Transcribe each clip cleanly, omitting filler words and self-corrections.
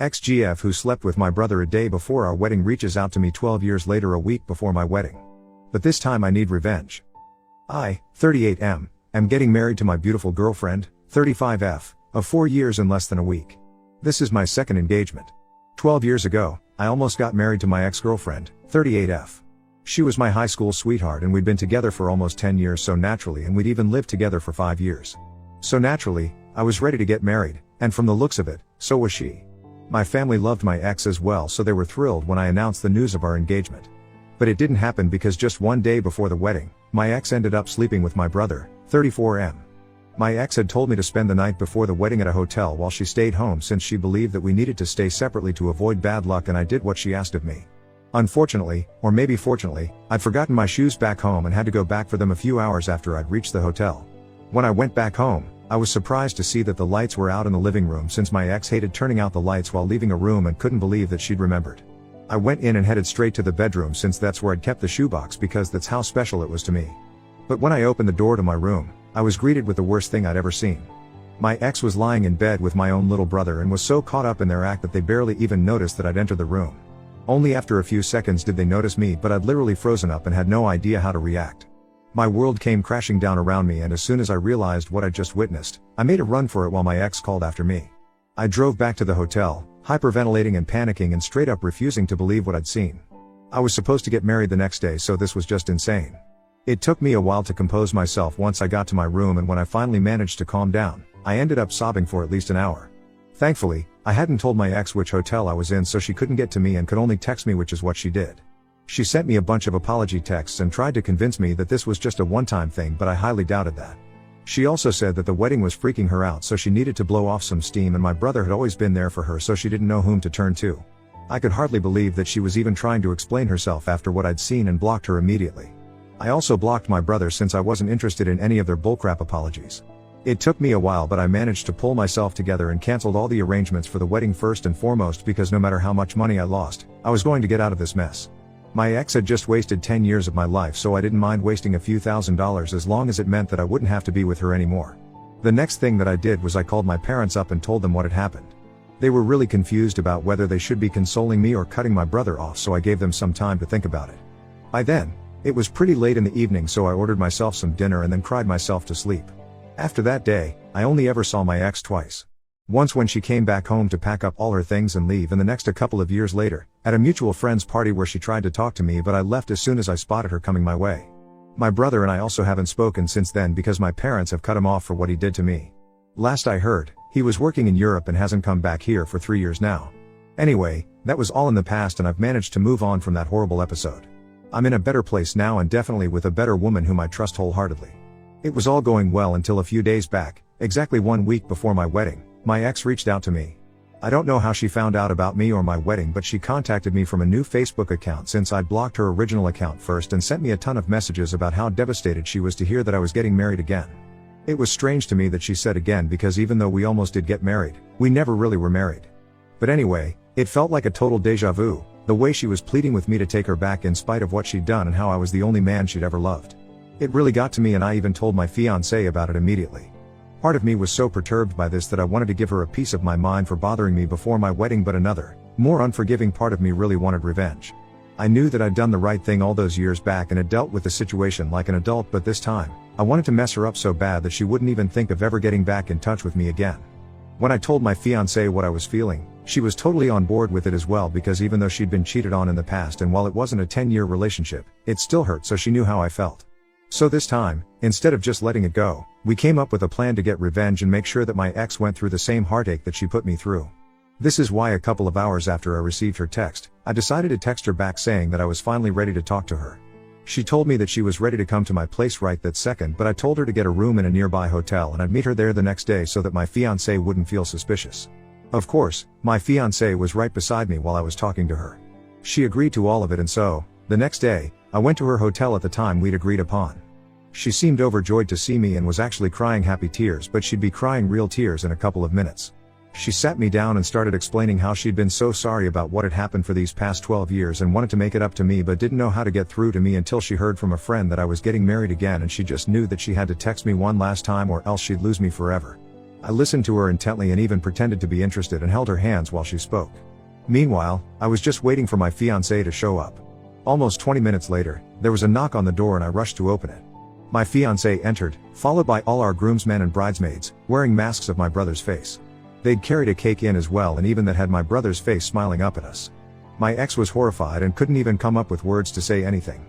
XGF, who slept with my brother a day before our wedding, reaches out to me 12 years later, a week before my wedding. But this time I need revenge. I, 38M, am getting married to my beautiful girlfriend, 35F, of 4 years and less than a week. This is my second engagement. 12 years ago, I almost got married to my ex-girlfriend, 38F. She was my high school sweetheart and we'd been together for almost 10 years, so naturally, and we'd even lived together for 5 years. So naturally, I was ready to get married, and from the looks of it, so was she. My family loved my ex as well, so they were thrilled when I announced the news of our engagement. But it didn't happen because just one day before the wedding, my ex ended up sleeping with my brother, 34M. My ex had told me to spend the night before the wedding at a hotel while she stayed home, since she believed that we needed to stay separately to avoid bad luck, and I did what she asked of me. Unfortunately, or maybe fortunately, I'd forgotten my shoes back home and had to go back for them a few hours after I'd reached the hotel. When I went back home, I was surprised to see that the lights were out in the living room, since my ex hated turning out the lights while leaving a room and couldn't believe that she'd remembered. I went in and headed straight to the bedroom, since that's where I'd kept the shoebox, because that's how special it was to me. But when I opened the door to my room, I was greeted with the worst thing I'd ever seen. My ex was lying in bed with my own little brother and was so caught up in their act that they barely even noticed that I'd entered the room. Only after a few seconds did they notice me, but I'd literally frozen up and had no idea how to react. My world came crashing down around me, and as soon as I realized what I'd just witnessed, I made a run for it while my ex called after me. I drove back to the hotel, hyperventilating and panicking and straight up refusing to believe what I'd seen. I was supposed to get married the next day, so this was just insane. It took me a while to compose myself once I got to my room, and when I finally managed to calm down, I ended up sobbing for at least an hour. Thankfully, I hadn't told my ex which hotel I was in, so she couldn't get to me and could only text me, which is what she did. She sent me a bunch of apology texts and tried to convince me that this was just a one-time thing, but I highly doubted that. She also said that the wedding was freaking her out, so she needed to blow off some steam, and my brother had always been there for her, so she didn't know whom to turn to. I could hardly believe that she was even trying to explain herself after what I'd seen, and blocked her immediately. I also blocked my brother since I wasn't interested in any of their bullcrap apologies. It took me a while, but I managed to pull myself together and canceled all the arrangements for the wedding first and foremost, because no matter how much money I lost, I was going to get out of this mess. My ex had just wasted 10 years of my life, so I didn't mind wasting a few $1,000s as long as it meant that I wouldn't have to be with her anymore. The next thing that I did was I called my parents up and told them what had happened. They were really confused about whether they should be consoling me or cutting my brother off, so I gave them some time to think about it. By then, it was pretty late in the evening, so I ordered myself some dinner and then cried myself to sleep. After that day, I only ever saw my ex twice. Once when she came back home to pack up all her things and leave, and the next a couple of years later, at a mutual friend's party where she tried to talk to me, but I left as soon as I spotted her coming my way. My brother and I also haven't spoken since then because my parents have cut him off for what he did to me. Last I heard, he was working in Europe and hasn't come back here for 3 years now. Anyway, that was all in the past, and I've managed to move on from that horrible episode. I'm in a better place now, and definitely with a better woman whom I trust wholeheartedly. It was all going well until a few days back, exactly 1 week before my wedding. My ex reached out to me. I don't know how she found out about me or my wedding, but she contacted me from a new Facebook account since I'd blocked her original account first, and sent me a ton of messages about how devastated she was to hear that I was getting married again. It was strange to me that she said again, because even though we almost did get married, we never really were married. But anyway, it felt like a total deja vu, the way she was pleading with me to take her back in spite of what she'd done and how I was the only man she'd ever loved. It really got to me, and I even told my fiancé about it immediately. Part of me was so perturbed by this that I wanted to give her a piece of my mind for bothering me before my wedding, but another, more unforgiving part of me really wanted revenge. I knew that I'd done the right thing all those years back and had dealt with the situation like an adult, but this time, I wanted to mess her up so bad that she wouldn't even think of ever getting back in touch with me again. When I told my fiancé what I was feeling, she was totally on board with it as well, because even though she'd been cheated on in the past, and while it wasn't a 10-year relationship, it still hurt, so she knew how I felt. So this time, instead of just letting it go, we came up with a plan to get revenge and make sure that my ex went through the same heartache that she put me through. This is why a couple of hours after I received her text, I decided to text her back saying that I was finally ready to talk to her. She told me that she was ready to come to my place right that second, but I told her to get a room in a nearby hotel and I'd meet her there the next day so that my fiancé wouldn't feel suspicious. Of course, my fiancé was right beside me while I was talking to her. She agreed to all of it, and so, the next day, I went to her hotel at the time we'd agreed upon. She seemed overjoyed to see me and was actually crying happy tears, but she'd be crying real tears in a couple of minutes. She sat me down and started explaining how she'd been so sorry about what had happened for these past 12 years and wanted to make it up to me, but didn't know how to get through to me until she heard from a friend that I was getting married again, and she just knew that she had to text me one last time or else she'd lose me forever. I listened to her intently and even pretended to be interested and held her hands while she spoke. Meanwhile, I was just waiting for my fiancé to show up. Almost 20 minutes later, there was a knock on the door and I rushed to open it. My fiancé entered, followed by all our groomsmen and bridesmaids, wearing masks of my brother's face. They'd carried a cake in as well, and even that had my brother's face smiling up at us. My ex was horrified and couldn't even come up with words to say anything.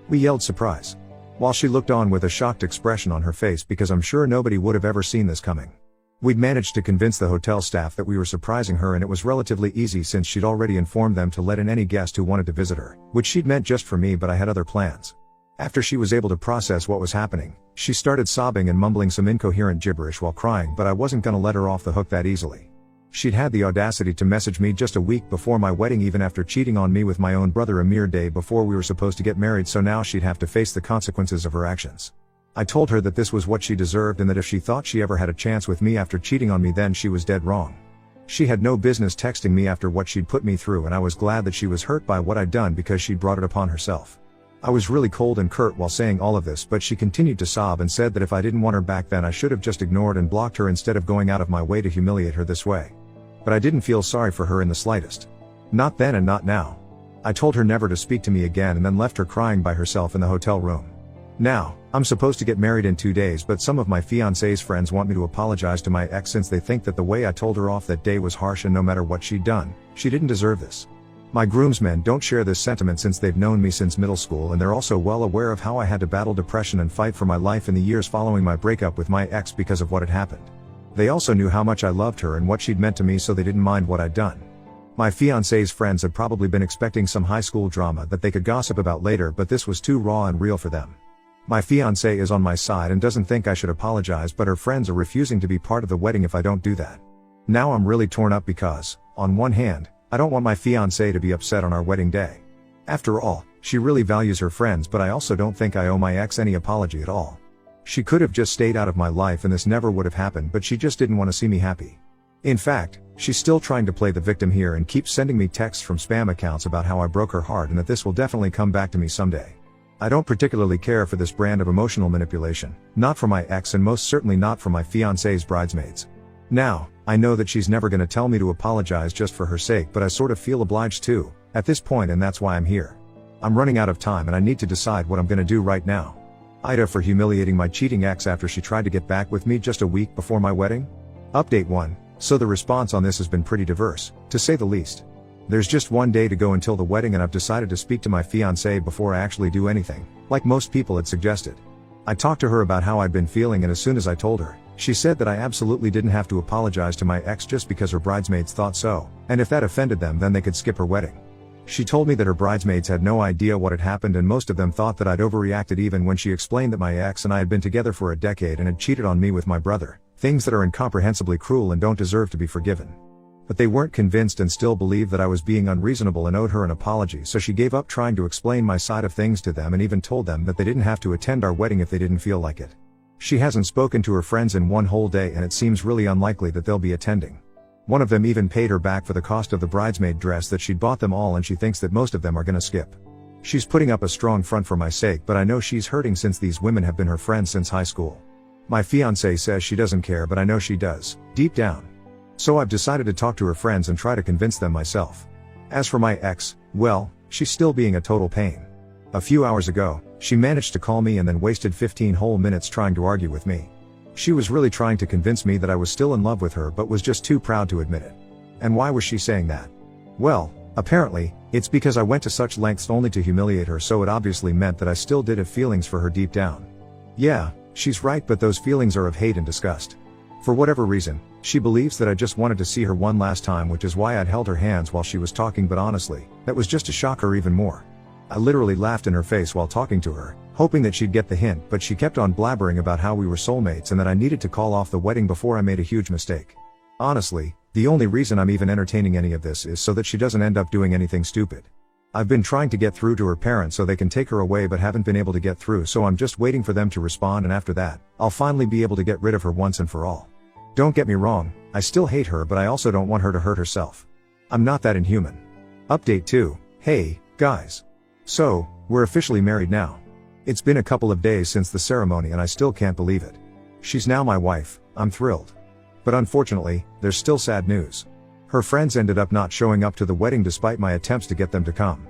We yelled surprise, while she looked on with a shocked expression on her face, because I'm sure nobody would have ever seen this coming. We'd managed to convince the hotel staff that we were surprising her, and it was relatively easy since she'd already informed them to let in any guest who wanted to visit her, which she'd meant just for me, but I had other plans. After she was able to process what was happening, she started sobbing and mumbling some incoherent gibberish while crying, but I wasn't gonna let her off the hook that easily. She'd had the audacity to message me just a week before my wedding, even after cheating on me with my own brother a mere day before we were supposed to get married, so now she'd have to face the consequences of her actions. I told her that this was what she deserved, and that if she thought she ever had a chance with me after cheating on me, then she was dead wrong. She had no business texting me after what she'd put me through, and I was glad that she was hurt by what I'd done because she'd brought it upon herself. I was really cold and curt while saying all of this, but she continued to sob and said that if I didn't want her back, then I should have just ignored and blocked her instead of going out of my way to humiliate her this way. But I didn't feel sorry for her in the slightest. Not then and not now. I told her never to speak to me again and then left her crying by herself in the hotel room. Now, I'm supposed to get married in 2 days, but some of my fiancé's friends want me to apologize to my ex since they think that the way I told her off that day was harsh, and no matter what she'd done, she didn't deserve this. My groomsmen don't share this sentiment since they've known me since middle school, and they're also well aware of how I had to battle depression and fight for my life in the years following my breakup with my ex because of what had happened. They also knew how much I loved her and what she'd meant to me, so they didn't mind what I'd done. My fiancé's friends had probably been expecting some high school drama that they could gossip about later, but this was too raw and real for them. My fiancé is on my side and doesn't think I should apologize, but her friends are refusing to be part of the wedding if I don't do that. Now I'm really torn up because, on one hand, I don't want my fiancé to be upset on our wedding day. After all, she really values her friends, but I also don't think I owe my ex any apology at all. She could have just stayed out of my life and this never would have happened, but she just didn't want to see me happy. In fact, she's still trying to play the victim here and keeps sending me texts from spam accounts about how I broke her heart and that this will definitely come back to me someday. I don't particularly care for this brand of emotional manipulation, not for my ex and most certainly not for my fiancé's bridesmaids. Now, I know that she's never gonna tell me to apologize just for her sake, but I sort of feel obliged to, at this point, and that's why I'm here. I'm running out of time and I need to decide what I'm gonna do right now. Ida for humiliating my cheating ex after she tried to get back with me just a week before my wedding? Update 1. So the response on this has been pretty diverse, to say the least. There's just 1 day to go until the wedding and I've decided to speak to my fiancé before I actually do anything, like most people had suggested. I talked to her about how I'd been feeling, and as soon as I told her, she said that I absolutely didn't have to apologize to my ex just because her bridesmaids thought so, and if that offended them then they could skip her wedding. She told me that her bridesmaids had no idea what had happened, and most of them thought that I'd overreacted even when she explained that my ex and I had been together for a decade and had cheated on me with my brother, things that are incomprehensibly cruel and don't deserve to be forgiven. But they weren't convinced and still believed that I was being unreasonable and owed her an apology, so she gave up trying to explain my side of things to them and even told them that they didn't have to attend our wedding if they didn't feel like it. She hasn't spoken to her friends in 1 whole day, and it seems really unlikely that they'll be attending. One of them even paid her back for the cost of the bridesmaid dress that she'd bought them all, and she thinks that most of them are gonna skip. She's putting up a strong front for my sake, but I know she's hurting since these women have been her friends since high school. My fiancé says she doesn't care, but I know she does, deep down. So I've decided to talk to her friends and try to convince them myself. As for my ex, well, she's still being a total pain. A few hours ago, she managed to call me and then wasted 15 whole minutes trying to argue with me. She was really trying to convince me that I was still in love with her but was just too proud to admit it. And why was she saying that? Well, apparently, it's because I went to such lengths only to humiliate her, so it obviously meant that I still did have feelings for her deep down. Yeah, she's right, but those feelings are of hate and disgust. For whatever reason, she believes that I just wanted to see her one last time, which is why I'd held her hands while she was talking, but honestly, that was just to shock her even more. I literally laughed in her face while talking to her, hoping that she'd get the hint, but she kept on blabbering about how we were soulmates and that I needed to call off the wedding before I made a huge mistake. Honestly, the only reason I'm even entertaining any of this is so that she doesn't end up doing anything stupid. I've been trying to get through to her parents so they can take her away, but haven't been able to get through, so I'm just waiting for them to respond, and after that, I'll finally be able to get rid of her once and for all. Don't get me wrong, I still hate her, but I also don't want her to hurt herself. I'm not that inhuman. Update 2. Hey, guys. So, we're officially married now. It's been a couple of days since the ceremony and I still can't believe it. She's now my wife. I'm thrilled. But unfortunately, there's still sad news. Her friends ended up not showing up to the wedding despite my attempts to get them to come.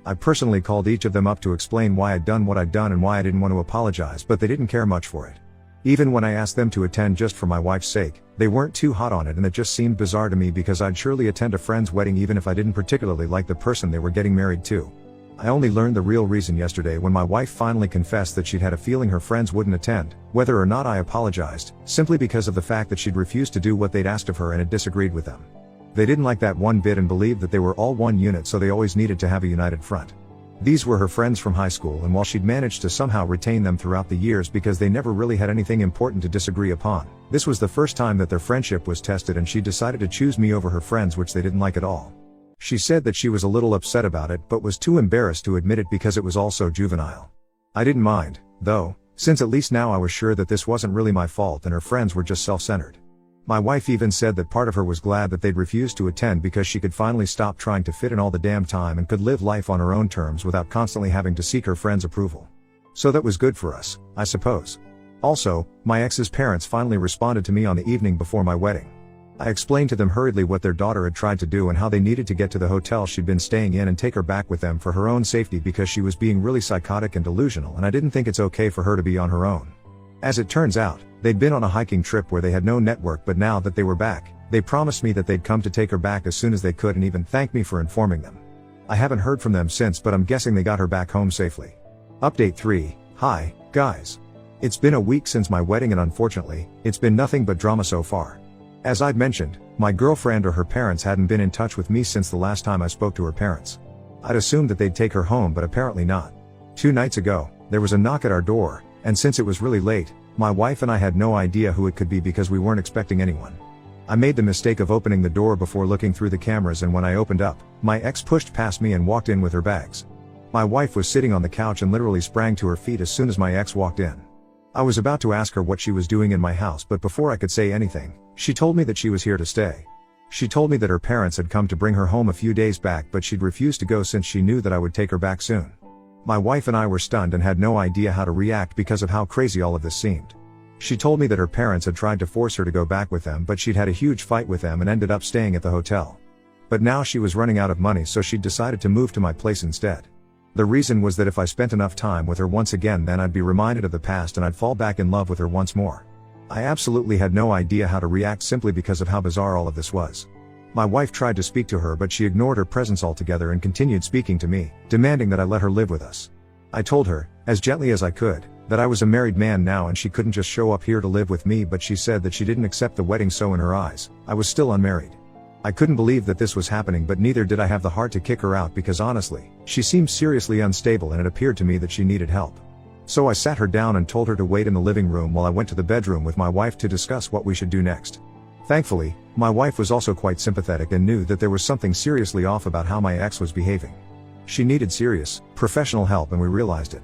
I personally called each of them up to explain why I'd done what I'd done and why I didn't want to apologize, but they didn't care much for it. Even when I asked them to attend just for my wife's sake, they weren't too hot on it, and it just seemed bizarre to me because I'd surely attend a friend's wedding even if I didn't particularly like the person they were getting married to. I only learned the real reason yesterday when my wife finally confessed that she'd had a feeling her friends wouldn't attend, whether or not I apologized, simply because of the fact that she'd refused to do what they'd asked of her and had disagreed with them. They didn't like that one bit and believed that they were all one unit, so they always needed to have a united front. These were her friends from high school, and while she'd managed to somehow retain them throughout the years because they never really had anything important to disagree upon, this was the first time that their friendship was tested, and she decided to choose me over her friends, which they didn't like at all. She said that she was a little upset about it but was too embarrassed to admit it because it was all so juvenile. I didn't mind, though, since at least now I was sure that this wasn't really my fault and her friends were just self-centered. My wife even said that part of her was glad that they'd refused to attend because she could finally stop trying to fit in all the damn time and could live life on her own terms without constantly having to seek her friends' approval. So that was good for us, I suppose. Also, my ex's parents finally responded to me on the evening before my wedding. I explained to them hurriedly what their daughter had tried to do and how they needed to get to the hotel she'd been staying in and take her back with them for her own safety because she was being really psychotic and delusional, and I didn't think it's okay for her to be on her own. As it turns out, they'd been on a hiking trip where they had no network, but now that they were back, they promised me that they'd come to take her back as soon as they could and even thanked me for informing them. I haven't heard from them since, but I'm guessing they got her back home safely. Update 3. Hi, guys. It's been a week since my wedding and unfortunately, it's been nothing but drama so far. As I'd mentioned, my girlfriend or her parents hadn't been in touch with me since the last time I spoke to her parents. I'd assumed that they'd take her home, but apparently not. 2 nights ago, there was a knock at our door, and since it was really late, my wife and I had no idea who it could be because we weren't expecting anyone. I made the mistake of opening the door before looking through the cameras, and when I opened up, my ex pushed past me and walked in with her bags. My wife was sitting on the couch and literally sprang to her feet as soon as my ex walked in. I was about to ask her what she was doing in my house, but before I could say anything, she told me that she was here to stay. She told me that her parents had come to bring her home a few days back, but she'd refused to go since she knew that I would take her back soon. My wife and I were stunned and had no idea how to react because of how crazy all of this seemed. She told me that her parents had tried to force her to go back with them, but she'd had a huge fight with them and ended up staying at the hotel. But now she was running out of money, so she'd decided to move to my place instead. The reason was that if I spent enough time with her once again, then I'd be reminded of the past and I'd fall back in love with her once more. I absolutely had no idea how to react simply because of how bizarre all of this was. My wife tried to speak to her, but she ignored her presence altogether and continued speaking to me, demanding that I let her live with us. I told her, as gently as I could, that I was a married man now and she couldn't just show up here to live with me, but she said that she didn't accept the wedding, so in her eyes, I was still unmarried. I couldn't believe that this was happening, but neither did I have the heart to kick her out because honestly, she seemed seriously unstable and it appeared to me that she needed help. So I sat her down and told her to wait in the living room while I went to the bedroom with my wife to discuss what we should do next. Thankfully, my wife was also quite sympathetic and knew that there was something seriously off about how my ex was behaving. She needed serious, professional help, and we realized it.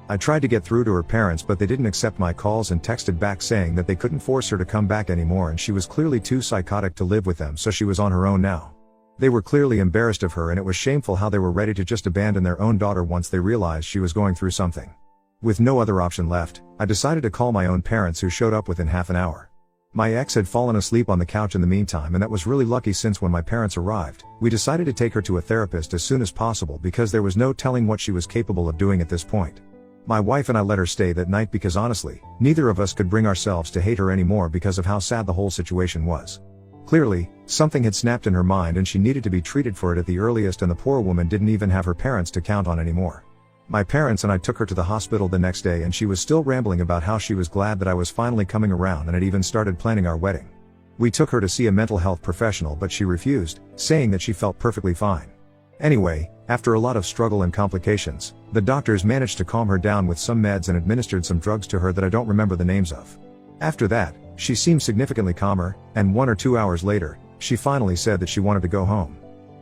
I tried to get through to her parents, but they didn't accept my calls and texted back saying that they couldn't force her to come back anymore and she was clearly too psychotic to live with them, so she was on her own now. They were clearly embarrassed of her, and it was shameful how they were ready to just abandon their own daughter once they realized she was going through something. With no other option left, I decided to call my own parents, who showed up within half an hour. My ex had fallen asleep on the couch in the meantime, and that was really lucky since when my parents arrived, we decided to take her to a therapist as soon as possible because there was no telling what she was capable of doing at this point. My wife and I let her stay that night because honestly, neither of us could bring ourselves to hate her anymore because of how sad the whole situation was. Clearly, something had snapped in her mind and she needed to be treated for it at the earliest, and the poor woman didn't even have her parents to count on anymore. My parents and I took her to the hospital the next day, and she was still rambling about how she was glad that I was finally coming around and had even started planning our wedding. We took her to see a mental health professional, but she refused, saying that she felt perfectly fine. Anyway, after a lot of struggle and complications, the doctors managed to calm her down with some meds and administered some drugs to her that I don't remember the names of. After that, she seemed significantly calmer, and 1 or 2 hours later, she finally said that she wanted to go home.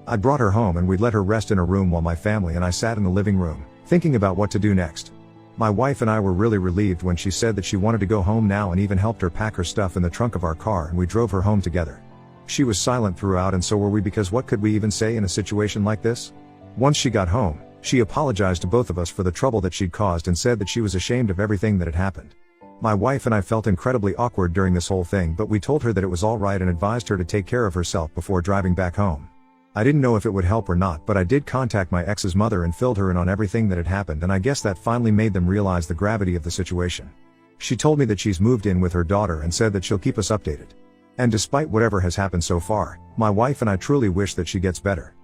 I brought her home and we'd let her rest in her room while my family and I sat in the living room, thinking about what to do next. My wife and I were really relieved when she said that she wanted to go home now, and even helped her pack her stuff in the trunk of our car, and we drove her home together. She was silent throughout, and so were we, because what could we even say in a situation like this? Once she got home, she apologized to both of us for the trouble that she'd caused and said that she was ashamed of everything that had happened. My wife and I felt incredibly awkward during this whole thing, but we told her that it was alright and advised her to take care of herself before driving back home. I didn't know if it would help or not, but I did contact my ex's mother and filled her in on everything that had happened, and I guess that finally made them realize the gravity of the situation. She told me that she's moved in with her daughter and said that she'll keep us updated. And despite whatever has happened so far, my wife and I truly wish that she gets better.